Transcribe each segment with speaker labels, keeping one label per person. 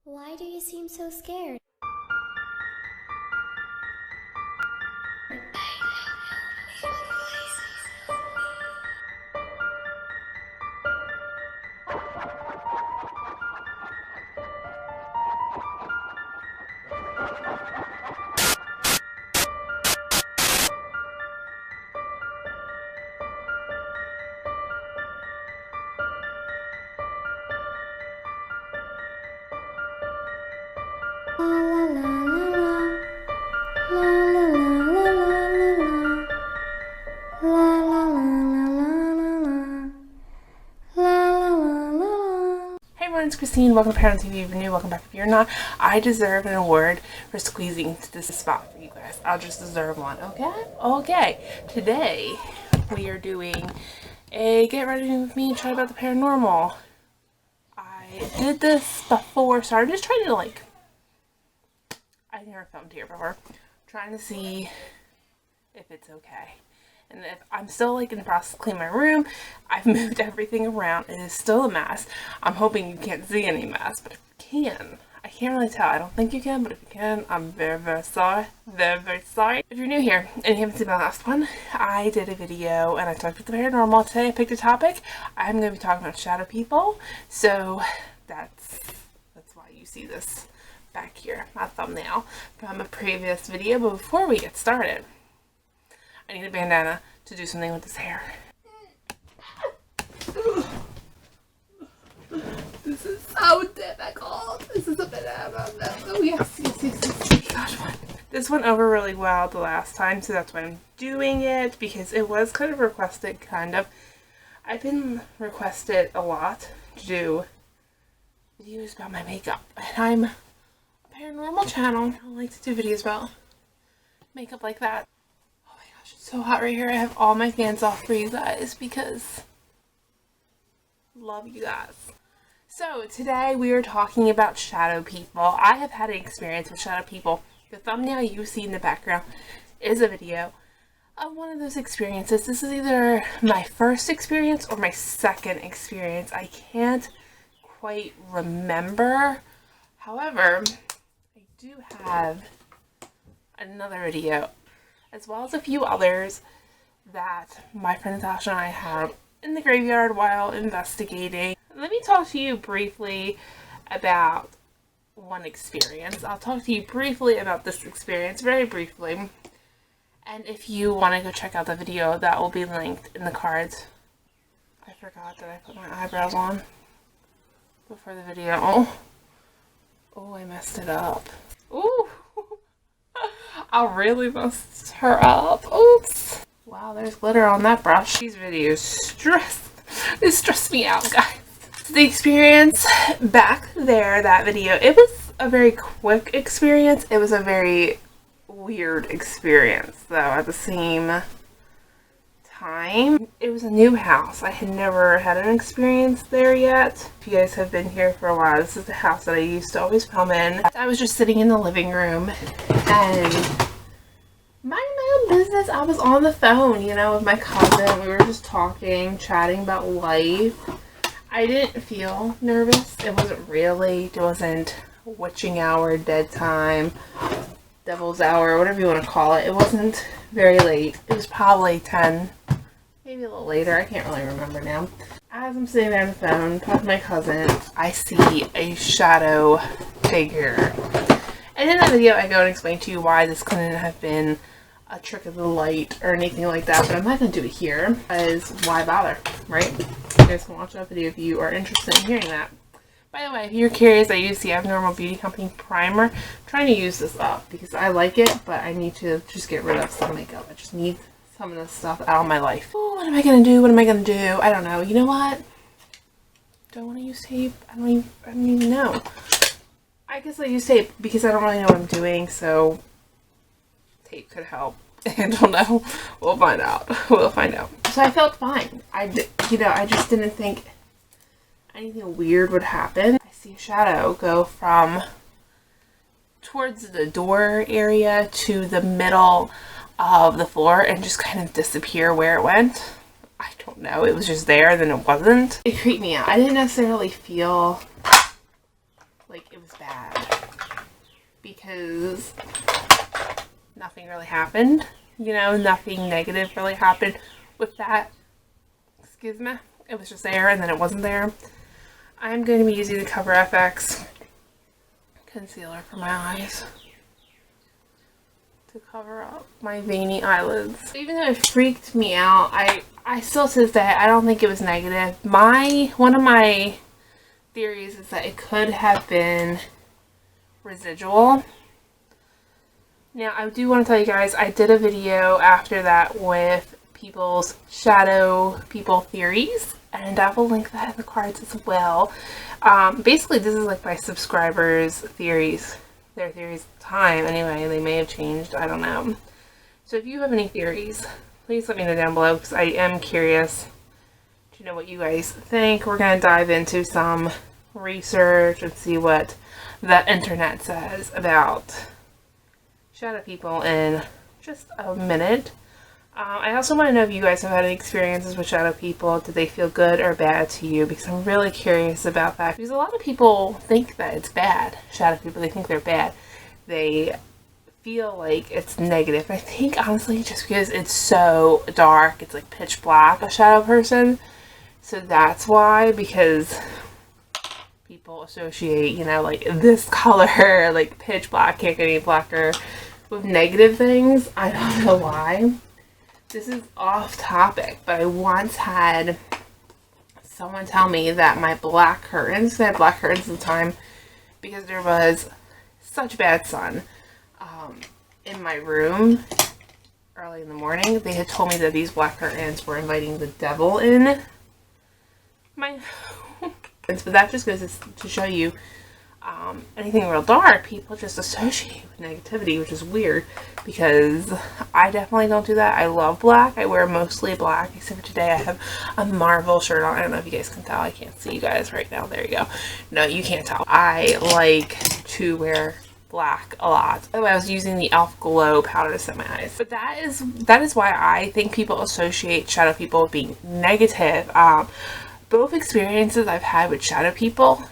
Speaker 1: Why do you seem so scared? La la la la la la la la.
Speaker 2: Hey everyone, it's Christine. Welcome to ParanormalTV. If you're new, welcome back. If you're not, I deserve an award for squeezing to this spot for you guys. I'll just deserve one, okay? Okay. Today, we are doing a get ready with me and chat about the paranormal. I did this before, so I'm just trying to I never filmed here before. Trying to see if it's okay. And if I'm still in the process of cleaning my room, I've moved everything around. It is still a mess. I'm hoping you can't see any mess, but if you can, I can't really tell. I don't think you can, but if you can, I'm very, very sorry. Very, very sorry. If you're new here and you haven't seen my last one, I did a video and I talked about the paranormal. Today I picked a topic. I'm going to be talking about shadow people. So that's why you see this back here, my thumbnail from a previous video. But before we get started, I need a bandana to do something with this hair. This is so difficult. This is a banana. Oh yes. Gosh, this went over really well the last time, so that's why I'm doing it, because it was kind of requested, I've been requested a lot to do videos about my makeup, and I'm a paranormal channel. I don't like to do videos about makeup like that. It's so hot right here. I have all my fans off for you guys because love you guys. So today we are talking about shadow people. I have had an experience with shadow people. The thumbnail you see in the background is a video of one of those experiences. This is either my first experience or my second experience. I can't quite remember. However, I do have another video, as well as a few others, that my friend Natasha and I had in the graveyard while investigating. Let me talk to you briefly about one experience. I'll talk to you briefly about this experience, very briefly. And if you want to go check out the video, that will be linked in the cards. I forgot that I put my eyebrows on before the video. Oh, I messed it up. Ooh. I really messed her up. Oops. Wow, there's glitter on that brush. These videos stress me out, guys. The experience back there, that video, it was a very quick experience. It was a very weird experience, though, at the same time. It was a new house. I had never had an experience there yet. If you guys have been here for a while, this is the house that I used to always film in. I was just sitting in the living room and minding my own business. I was on the phone, with my cousin. We were just talking, chatting about life. I didn't feel nervous. It wasn't witching hour, dead time, devil's hour, whatever you want to call it. It wasn't very late. It was probably 10, maybe a little later. I can't really remember now. As I'm sitting there on the phone talking to my cousin, I see a shadow figure. And in that video, I go and explain to you why this couldn't have been a trick of the light or anything like that, but I'm not going to do it here, because why bother, right? You guys can watch that video if you are interested in hearing that. By the way, if you're curious, I use the Abnormal Beauty Company primer. I'm trying to use this up because I like it, but I need to just get rid of some makeup. I just need some of this stuff out of my life. Oh, what am I going to do? What am I going to do? I don't know. You know what? Do I want to use tape? I don't even know. I guess I use tape because I don't really know what I'm doing, so tape could help. I don't know. We'll find out. We'll find out. So I felt fine. I just didn't think anything weird would happen. I see a shadow go from towards the door area to the middle of the floor and just kind of disappear where it went. I don't know. It was just there, then it wasn't. It creeped me out. I didn't necessarily feel like it was bad, because nothing really happened, you know, nothing negative really happened with that. Excuse me. It was just there and then it wasn't there. I'm going to be using the Cover FX concealer for my eyes to cover up my veiny eyelids. Even though it freaked me out, I still to this day, I don't think it was negative. One of my theories is that it could have been residual. Now, I do want to tell you guys, I did a video after that with people's shadow people theories, and I will link that in the cards as well. Basically, this is like my subscribers' theories. Their theories at the time, anyway. They may have changed, I don't know. So if you have any theories, please let me know down below, because I am curious to know what you guys think. We're going to dive into some research and see what the internet says about shadow people in just a minute. I also want to know if you guys have had any experiences with shadow people. Did they feel good or bad to you? Because I'm really curious about that. Because a lot of people think that it's bad. Shadow people, they think they're bad. They feel like it's negative. I think, honestly, just because it's so dark, it's like pitch black, a shadow person. So that's why, because people associate, you know, like this color, like pitch black, can't get any blacker, with negative things. I don't know why. This is off topic, but I once had someone tell me that my black curtains, I had black curtains at the time because there was such bad sun in my room early in the morning. They had told me that these black curtains were inviting the devil in my home. But that just goes to show you, anything real dark, people just associate with negativity, which is weird, because I definitely don't do that. I love black. I wear mostly black, except for today I have a Marvel shirt on. I don't know if you guys can tell. I can't see you guys right now. There you go. No, you can't tell. I like to wear black a lot. Oh, I was using the Elf Glow powder to set my eyes. But that is why I think people associate shadow people with being negative. Both experiences I've had with shadow people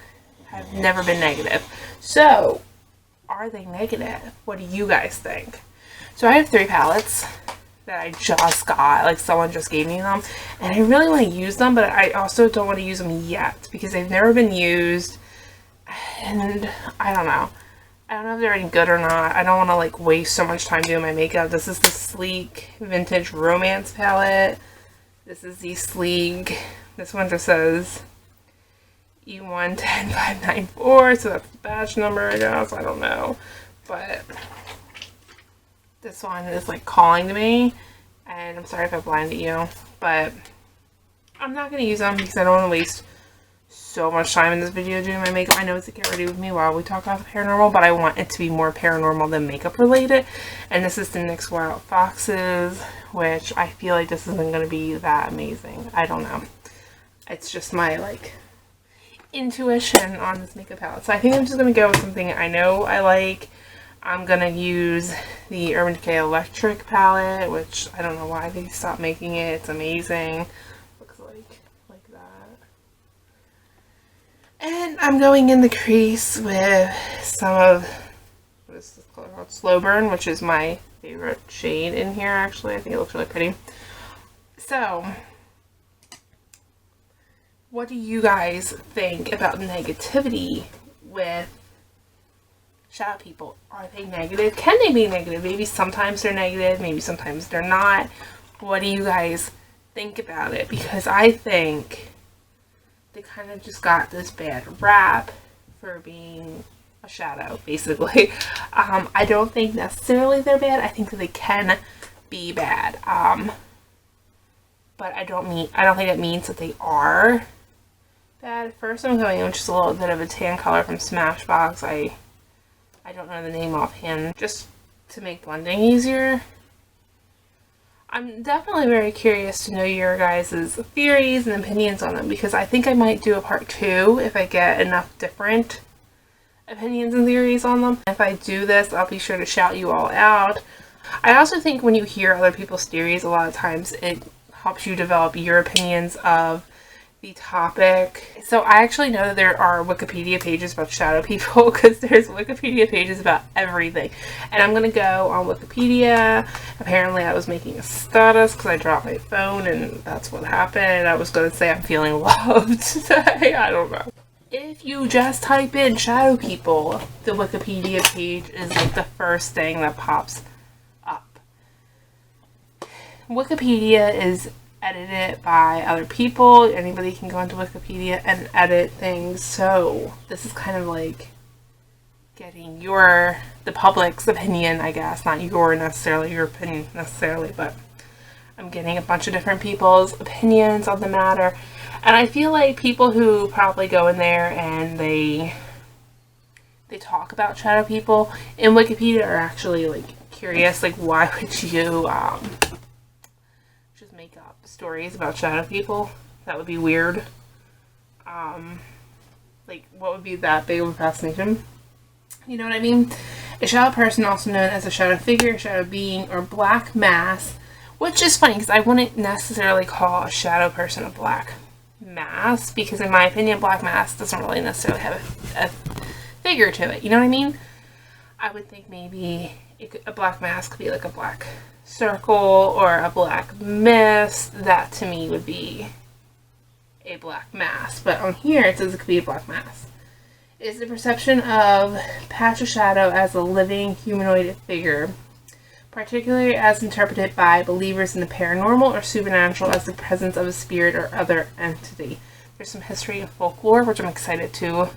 Speaker 2: have never been negative. So, are they negative? What do you guys think? So I have 3 palettes that I just got, like someone just gave me them, and I really want to use them, but I also don't want to use them yet because they've never been used, and I don't know if they're any good or not. I don't want to like waste so much time doing my makeup. This is the Sleek Vintage Romance palette. This is the Sleek, this one just says E110594, so that's the batch number, I guess. I don't know, but this one is like calling to me, and I'm sorry if I blinded you, but I'm not going to use them because I don't want to waste so much time in this video doing my makeup. I know it's a get ready with me while we talk about the paranormal, but I want it to be more paranormal than makeup related. And this is the NYX Wild Foxes, which I feel like this isn't going to be that amazing. I don't know. It's just my like intuition on this makeup palette. So I think I'm just going to go with something I know I like. I'm going to use the Urban Decay Electric palette, which I don't know why they stopped making it. It's amazing. Looks like that. And I'm going in the crease with some of, what is this color called? Slow Burn, which is my favorite shade in here, actually. I think it looks really pretty. So, what do you guys think about negativity with shadow people? Are they negative? Can they be negative? Maybe sometimes they're negative, maybe sometimes they're not. What do you guys think about it? Because I think they kind of just got this bad rap for being a shadow, basically. I don't think necessarily they're bad. I think that they can be bad. But I don't think that means that they are bad. First, I'm going in with just a little bit of a tan color from Smashbox. I don't know the name offhand, just to make blending easier. I'm definitely very curious to know your guys' theories and opinions on them, because I think I might do a part 2 if I get enough different opinions and theories on them. If I do this, I'll be sure to shout you all out. I also think when you hear other people's theories, a lot of times it helps you develop your opinions of the topic. So I actually know that there are Wikipedia pages about shadow people, because there's Wikipedia pages about everything. And I'm going to go on Wikipedia. Apparently I was making a status because I dropped my phone and that's what happened. I was going to say I'm feeling loved today. I don't know. If you just type in shadow people, the Wikipedia page is like the first thing that pops up. Wikipedia is edited by other people. Anybody can go into Wikipedia and edit things. So this is kind of like getting the public's opinion, I guess. Not your opinion necessarily, but I'm getting a bunch of different people's opinions on the matter. And I feel like people who probably go in there and they talk about shadow people in Wikipedia are actually like curious, like why would you just make up stories about shadow people? That would be weird. Like what would be that big of a fascination? You know what I mean? A shadow person, also known as a shadow figure, shadow being, or black mass, which is funny because I wouldn't necessarily call a shadow person a black mass, because in my opinion black mass doesn't really necessarily have a figure to it, you know what I mean? I would think maybe a black mass could be like a black circle or a black mist. That to me would be a black mass, but on here it says it could be a black mass. It is the perception of patch of shadow as a living humanoid figure, particularly as interpreted by believers in the paranormal or supernatural as the presence of a spirit or other entity. There's some history and folklore, which I'm excited to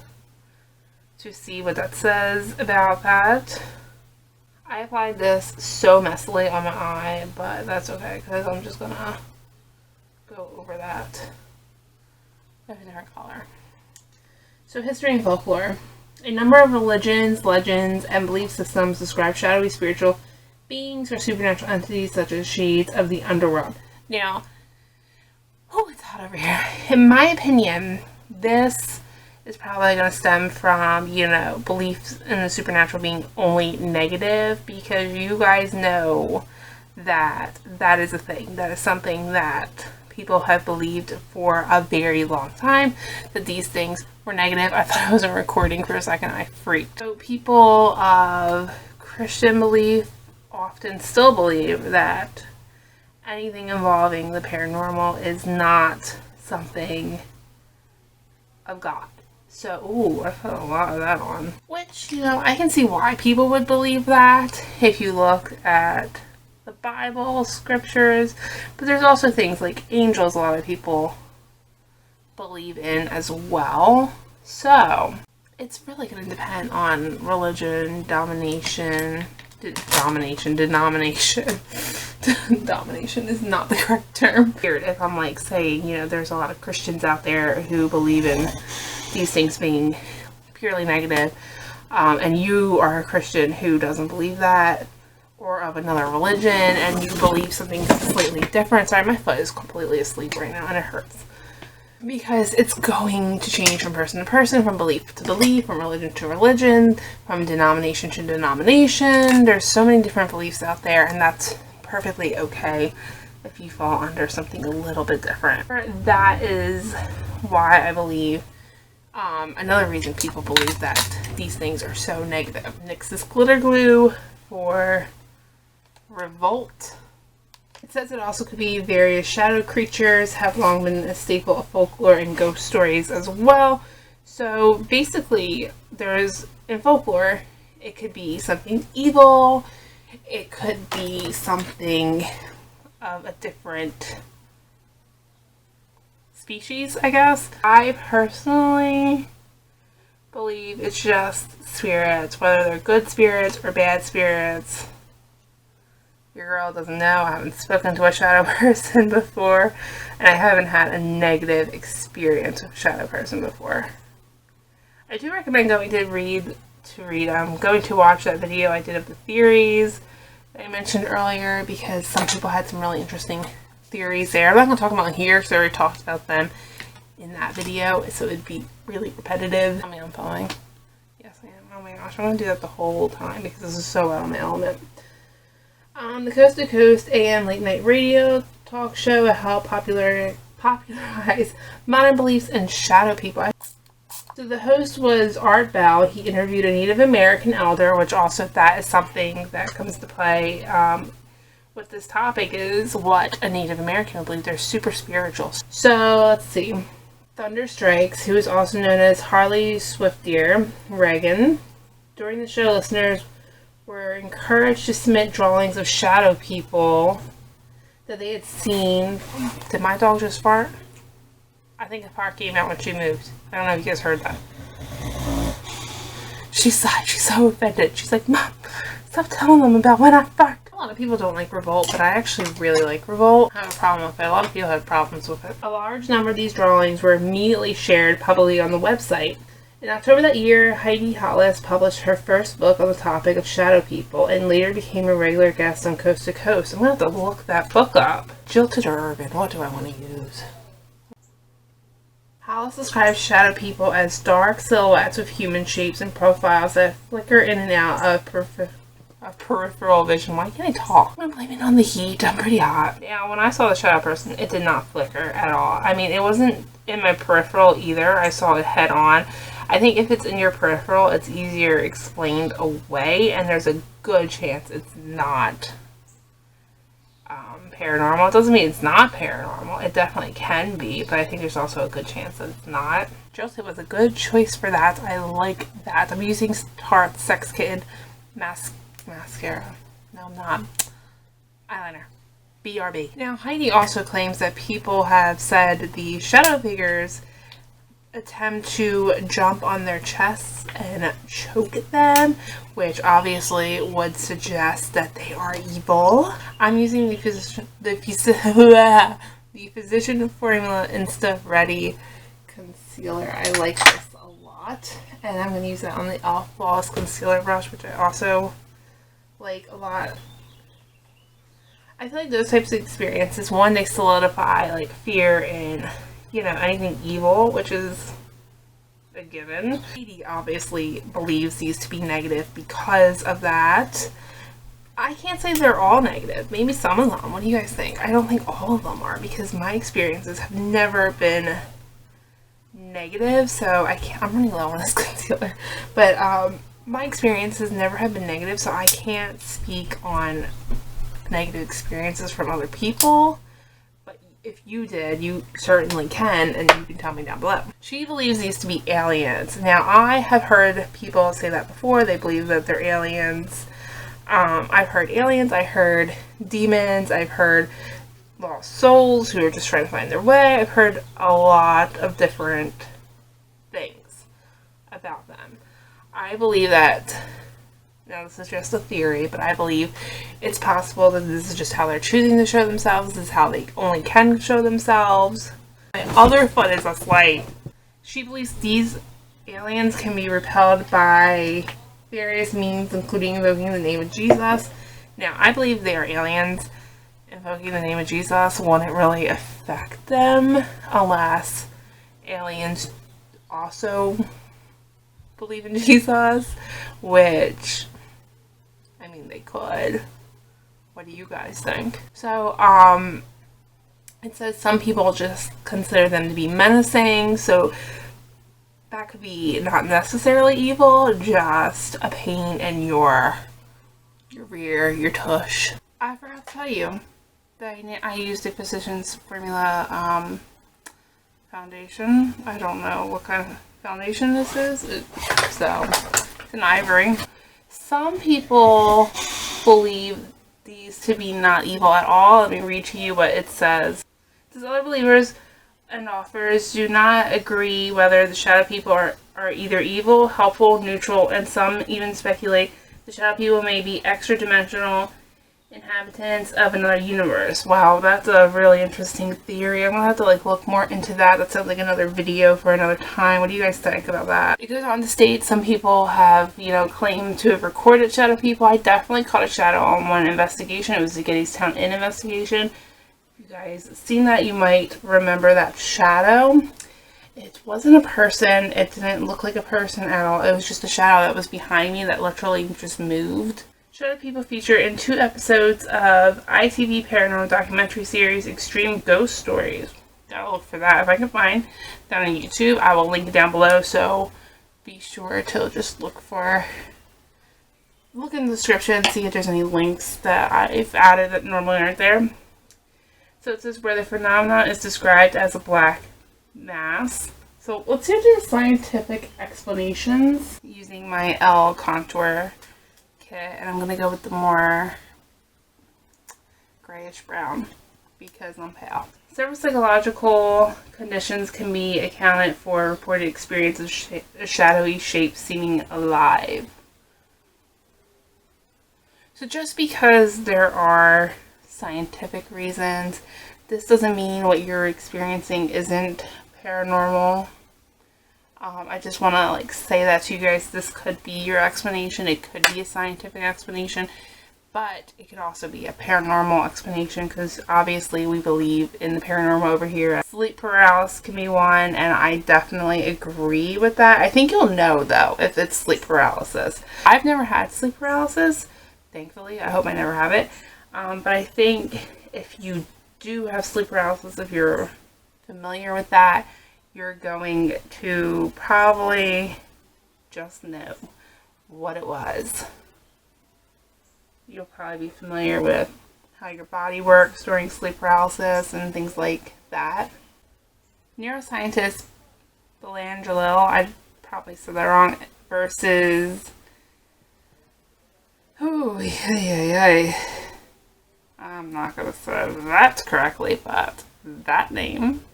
Speaker 2: see what that says about that. I applied this so messily on my eye, but that's okay because I'm just gonna go over that with a different color. So history and folklore. A number of religions, legends, and belief systems describe shadowy spiritual beings or supernatural entities such as shades of the underworld. Now, oh, it's hot over here. In my opinion, this is probably going to stem from, beliefs in the supernatural being only negative, because you guys know that that is a thing. That is something that people have believed for a very long time, that these things were negative. I thought I was recording for a second. I freaked. So people of Christian belief often still believe that anything involving the paranormal is not something of God. So, ooh, I put a lot of that on. Which, I can see why people would believe that if you look at the Bible, scriptures. But there's also things like angels a lot of people believe in as well. So, it's really going to depend on religion, denomination. Domination is not the correct term. Weird if I'm like saying, there's a lot of Christians out there who believe in these things being purely negative, and you are a Christian who doesn't believe that, or of another religion, and you believe something slightly different. Sorry, my foot is completely asleep right now and it hurts. Because it's going to change from person to person, from belief to belief, from religion to religion, from denomination to denomination. There's so many different beliefs out there, and that's perfectly okay if you fall under something a little bit different. That is why I believe, another reason people believe that these things are so negative. Nix's glitter glue for revolt. It says it also could be various shadow creatures, have long been a staple of folklore and ghost stories as well. So basically, in folklore, it could be something evil, it could be something of a different species, I guess. I personally believe it's just spirits, whether they're good spirits or bad spirits. Your girl doesn't know. I haven't spoken to a shadow person before, and I haven't had a negative experience with a shadow person before. I do recommend going to watch that video I did of the theories that I mentioned earlier, because some people had some really interesting theories there. I'm not going to talk about them here because I already talked about them in that video, so it'd be really repetitive. I mean, I'm following. Yes, I am. Oh my gosh, I'm going to do that the whole time because this is so out of my element. The Coast to Coast AM late night radio talk show, how popular popularized modern beliefs in shadow people. So the host was Art Bell. He interviewed a Native American elder, which also that is something that comes to play with this topic, is what a Native American would believe. They're super spiritual. So let's see. Thunder Strikes, who is also known as Harley Swiftier Reagan. During the show, listeners were encouraged to submit drawings of shadow people that they had seen. Did my dog just fart? I think a fart came out when she moved. I don't know if you guys heard that. She's so offended. She's like, Mom, stop telling them about when I fart. A lot of people don't like Revolt, but I actually really like Revolt. I have a problem with it. A lot of people have problems with it. A large number of these drawings were immediately shared publicly on the website. In October that year, Heidi Hollis published her first book on the topic of shadow people and later became a regular guest on Coast to Coast. I'm going to have to look that book up. Jilted or urban? What do I want to use? Hollis describes shadow people as dark silhouettes with human shapes and profiles that flicker in and out of peripheral vision. Why can't I talk? I'm gonna blame it on the heat. I'm pretty hot. Yeah, when I saw the shadow person, it did not flicker at all. I mean, it wasn't in my peripheral either. I saw it head on. I think if it's in your peripheral, it's easier explained away, and there's a good chance it's not paranormal. It doesn't mean it's not paranormal. It definitely can be, but I think there's also a good chance that it's not. Joseph was a good choice for that. I like that. I'm using Tarte Sex Kid mascara. No, I'm not. Eyeliner. BRB. Now, Heidi also claims that people have said the shadow figures attempt to jump on their chests and choke them, which obviously would suggest that they are evil. I'm using the Physician Formula Insta Ready concealer. I like this a lot, and I'm going to use that on the Elf Flawless Concealer Brush, which I also like a lot. I feel like those types of experiences, one, they solidify like fear and, you know, anything evil, which is a given. Katie obviously believes these to be negative because of that. I can't say they're all negative. Maybe some of them. What do you guys think? I don't think all of them are, because my experiences have never been negative. So I'm running low on this concealer, but my experiences never have been negative, so I can't speak on negative experiences from other people. But if you did, you certainly can, and you can tell me down below. She believes these to be aliens. Now, I have heard people say that before. They believe that they're aliens. I've heard aliens, I heard demons, I've heard lost souls who are just trying to find their way. I've heard a lot of different things about them. I believe that, now this is just a theory, but I believe it's possible that this is just how they're choosing to show themselves. This is how they only can show themselves. My other foot is a slight. She believes these aliens can be repelled by various means, including invoking the name of Jesus. Now, I believe they are aliens. Invoking the name of Jesus wouldn't really affect them unless aliens also believe in Jesus, which, I mean, they could. What do you guys think? So, it says some people just consider them to be menacing, so that could be not necessarily evil, just a pain in your rear, your tush. I forgot to tell you that I used a Physicians Formula foundation. I don't know what kind of foundation this is. It's an ivory. Some people believe these to be not evil at all. Let me read to you what it says. It says other believers and authors do not agree whether the shadow people are either evil, helpful, neutral, and some even speculate the shadow people may be extra-dimensional inhabitants of another universe. Wow, that's a really interesting theory. I'm gonna have to look more into that. That sounds like another video for another time. What do you guys think about that? It goes on to state some people have, claimed to have recorded shadow people. I definitely caught a shadow on one investigation. It was the Gettysburg Inn investigation. If you guys seen that, you might remember that shadow. It wasn't a person. It didn't look like a person at all. It was just a shadow that was behind me that literally just moved. Shadow people feature in 2 episodes of ITV paranormal documentary series Extreme Ghost Stories. I'll look for that if I can find down on YouTube. I will link it down below, so be sure to just look in the description, see if there's any links that I've added that normally aren't there. So it says where the phenomenon is described as a black mass. So let's do the scientific explanations using my L contour kit, and I'm going to go with the more grayish brown because I'm pale. Several psychological conditions can be accounted for reported experience of a shadowy shape seeming alive. So just because there are scientific reasons, this doesn't mean what you're experiencing isn't paranormal. I just want to say that to you guys. This could be your explanation. It could be a scientific explanation, but it could also be a paranormal explanation, because obviously we believe in the paranormal over here. Sleep paralysis can be one, and I definitely agree with that. I think you'll know though if it's sleep paralysis. I've never had sleep paralysis, thankfully. I hope I never have it. But I think if you do have sleep paralysis, if you're familiar with that, you're going to probably just know what it was. You'll probably be familiar with how your body works during sleep paralysis and things like that. Neuroscientist Belangelo, I probably said that wrong, versus I'm not going to say that correctly, but that name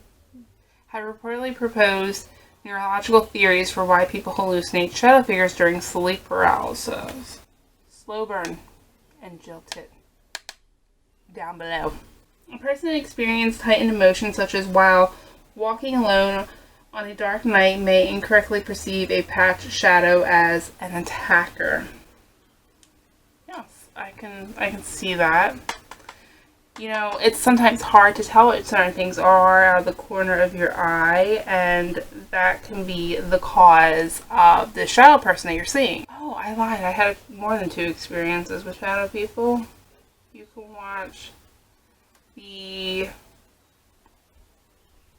Speaker 2: had reportedly proposed neurological theories for why people hallucinate shadow figures during sleep paralysis. Slow burn and jilted down below. A person experienced heightened emotions such as while walking alone on a dark night may incorrectly perceive a patched shadow as an attacker. Yes, I can see that. You know, it's sometimes hard to tell what certain things are out of the corner of your eye, and that can be the cause of the shadow person that you're seeing. Oh, I lied. I had more than 2 experiences with shadow people. You can watch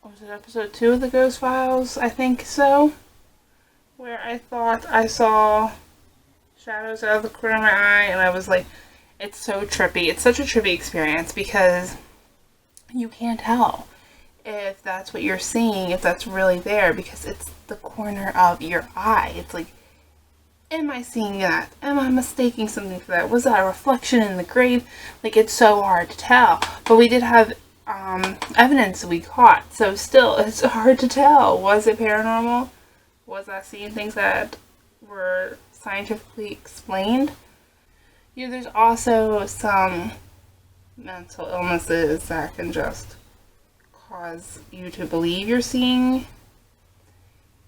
Speaker 2: was it episode 2 of the Ghost Files? I think so. Where I thought I saw shadows out of the corner of my eye, and I was like, it's so trippy. It's such a trippy experience because you can't tell if that's what you're seeing, if that's really there, because it's the corner of your eye. It's like, am I seeing that? Am I mistaking something for that? Was that a reflection in the grave? Like, it's so hard to tell. But we did have evidence we caught, so still, it's hard to tell. Was it paranormal? Was I seeing things that were scientifically explained? You know, there's also some mental illnesses that can just cause you to believe you're seeing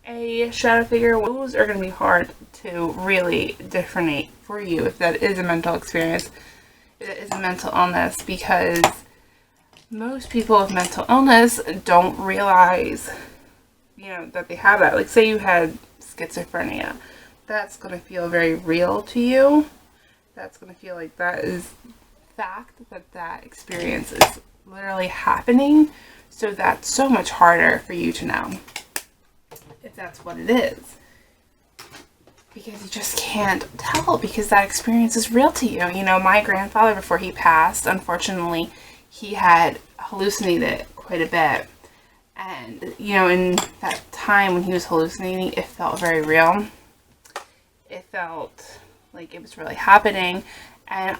Speaker 2: a shadow figure. Those are going to be hard to really differentiate for you if that is a mental experience, if it is a mental illness, because most people with mental illness don't realize, you know, that they have that. Like, say you had schizophrenia. That's going to feel very real to you. That's going to feel like that is fact, that experience is literally happening. So that's so much harder for you to know if that's what it is, because you just can't tell, because that experience is real to you. You know, my grandfather, before he passed, unfortunately, he had hallucinated quite a bit, and you know, in that time when he was hallucinating, it felt very real. It felt like it was really happening. And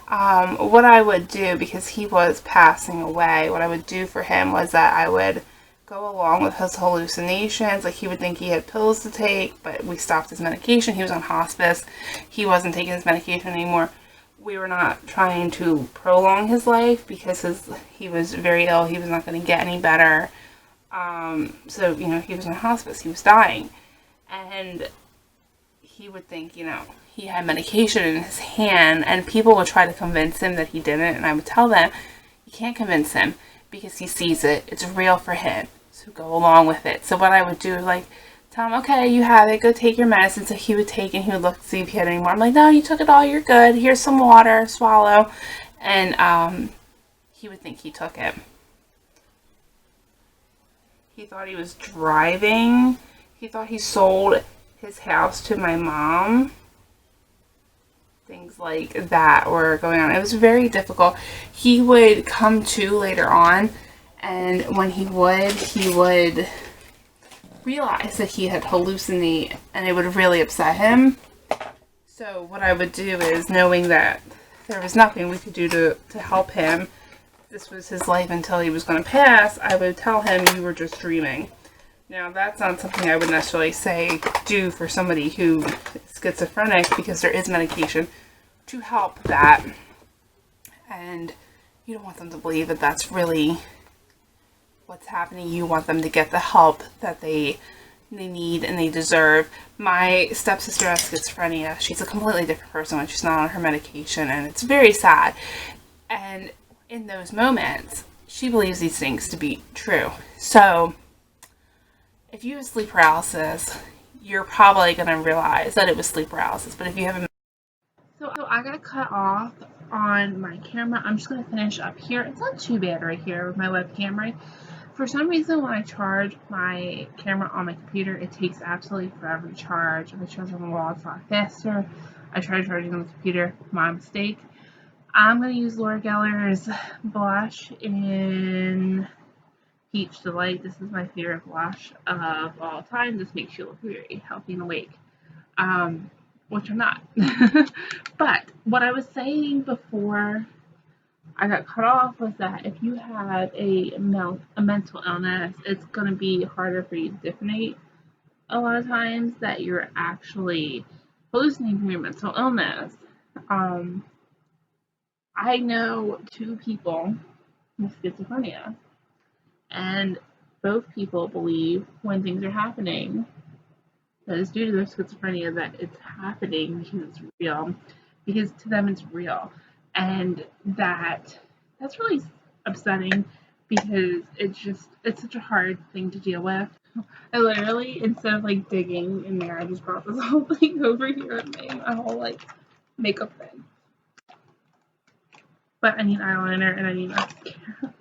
Speaker 2: what I would do, because he was passing away, what I would do for him was that I would go along with his hallucinations. Like, he would think he had pills to take, but we stopped his medication. He was on hospice. He wasn't taking his medication anymore. We were not trying to prolong his life because he was very ill. He was not going to get any better. So, you know, he was on hospice. He was dying. And he would think, you know, he had medication in his hand, and people would try to convince him that he didn't, and I would tell them, you can't convince him because he sees it. It's real for him. So go along with it. So what I would do is, like, tell him, okay, you have it, go take your medicine. So he would take, and he would look to see if he had any more. I'm like, no, you took it all, you're good. Here's some water, swallow. And he would think he took it. He thought he was driving. He thought he sold his house to my mom. Things like that were going on. It was very difficult. He would come to later on, and when he would realize that he had hallucinated, and it would really upset him. So what I would do is, knowing that there was nothing we could do to help him, this was his life until he was going to pass, I would tell him, you were just dreaming. Now, that's not something I would necessarily say do for somebody who is schizophrenic, because there is medication to help that. And you don't want them to believe that that's really what's happening. You want them to get the help that they need and they deserve. My stepsister has schizophrenia. She's a completely different person when she's not on her medication, and it's very sad. And in those moments, she believes these things to be true. So if you have sleep paralysis, you're probably going to realize that it was sleep paralysis. But if you haven't... So I got cut off on my camera. I'm just going to finish up here. It's not too bad right here with my webcam, right? For some reason, when I charge my camera on my computer, it takes absolutely forever to charge. If I charge on the wall, it's a lot faster. I tried charging on the computer. My mistake. I'm going to use Laura Geller's blush in Peach Delight. This is my favorite blush of all time. This makes you look very healthy and awake. Which I'm not. But what I was saying before I got cut off was that if you have a mental illness, it's going to be harder for you to differentiate a lot of times that you're actually hallucinating from your mental illness. I know 2 people with schizophrenia, and both people believe when things are happening that it's due to their schizophrenia, that it's happening because it's real, because to them it's real. And that's really upsetting, because it's such a hard thing to deal with. I literally, instead of like digging in there, I just brought this whole thing over here and made my whole like makeup thing. But I need eyeliner and I need mascara.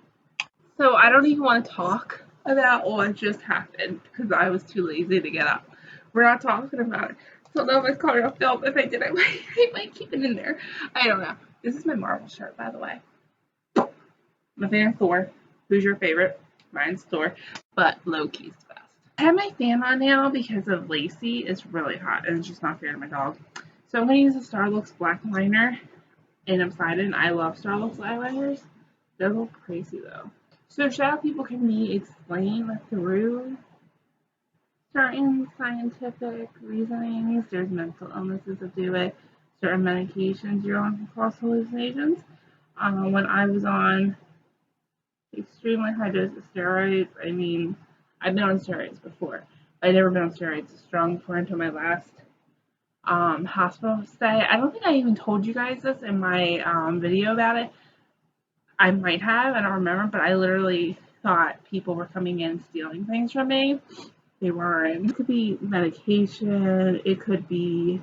Speaker 2: So I don't even want to talk about what just happened because I was too lazy to get up. We're not talking about it. So no one's calling a film. If I did, I might keep it in there. I don't know. This is my Marvel shirt, by the way. I'm a fan of Thor. Who's your favorite? Mine's Thor, but Loki's the best. I have my fan on now because of Lacey. It's really hot, and it's just not fair to my dog. So I'm going to use the Starlux black liner in Obsidian. I love Starlux eyeliners. They're a little crazy, though. So shadow people can be explained through certain scientific reasonings. There's mental illnesses that do it. Certain medications you're on can cause hallucinations. When I was on extremely high dose of steroids, I mean, I've been on steroids before. I've never been on steroids as strong before until my last hospital stay. I don't think I even told you guys this in my video about it. I might have, I don't remember, but I literally thought people were coming in stealing things from me. They weren't. It could be medication, it could be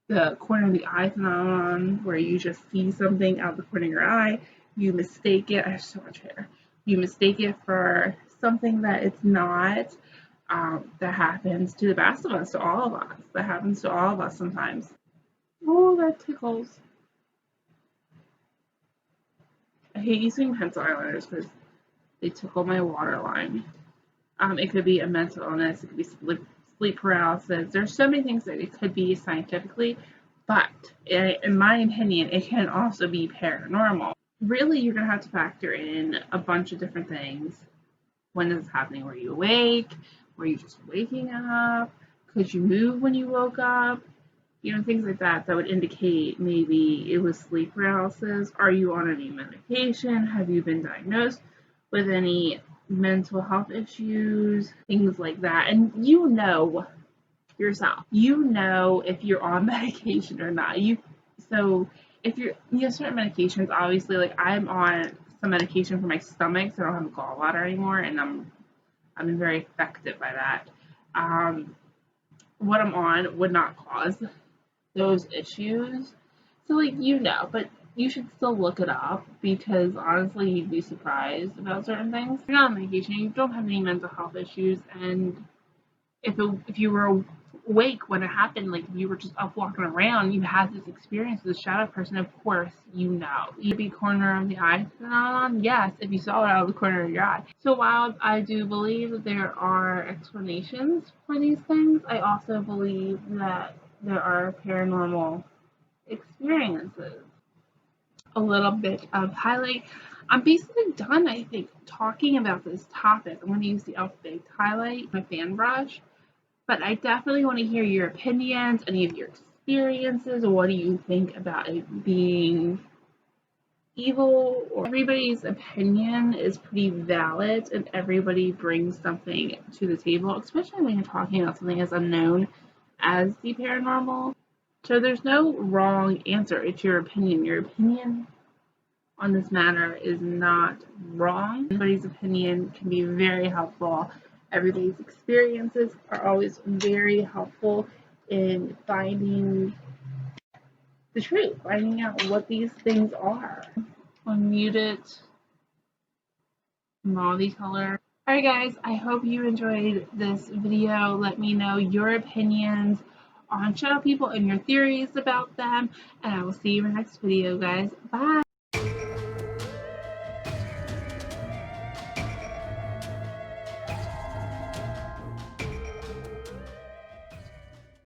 Speaker 2: the corner of the eye phenomenon, where you just see something out the corner of your eye, you mistake it, I have so much hair, you mistake it for something that it's not. That happens to the best of us, to all of us. That happens to all of us sometimes. Oh, that tickles. I hate using pencil eyeliners because they tickle my waterline. It could be a mental illness, it could be sleep paralysis. There's so many things that it could be scientifically, but in my opinion, it can also be paranormal. Really, you're going to have to factor in a bunch of different things. When is this happening? Were you awake? Were you just waking up? Could you move when you woke up? You know, things like that would indicate maybe it was sleep paralysis. Are you on any medication? Have you been diagnosed with any mental health issues? Things like that. And you know yourself. You know if you're on medication or not. So if you have certain medications, obviously, like I'm on some medication for my stomach, so I don't have a gallbladder anymore, and I've been very effective by that. What I'm on would not cause those issues. So, like, but you should still look it up, because honestly, you'd be surprised about certain things. If you're not on medication, you don't have any mental health issues, and if you were awake when it happened, like if you were just up walking around, you had this experience with a shadow person, of course you know. You'd be corner of the eye phenomenon, yes, if you saw it out of the corner of your eye. So while I do believe that there are explanations for these things, I also believe that there are paranormal experiences. A little bit of highlight. I'm basically done, I think, talking about this topic. I'm going to use the alphabet highlight, my fan brush, but I definitely want to hear your opinions, any of your experiences. What do you think about it being evil? Or everybody's opinion is pretty valid, and everybody brings something to the table, especially when you're talking about something as unknown as the paranormal. So there's no wrong answer. It's your opinion. Your opinion on this matter is not wrong. Everybody's opinion can be very helpful. Everybody's experiences are always very helpful in finding the truth, finding out what these things are. Unmute it, mauve color. Alright guys, I hope you enjoyed this video. Let me know your opinions on shadow people and your theories about them, and I will see you in the next video, guys. Bye!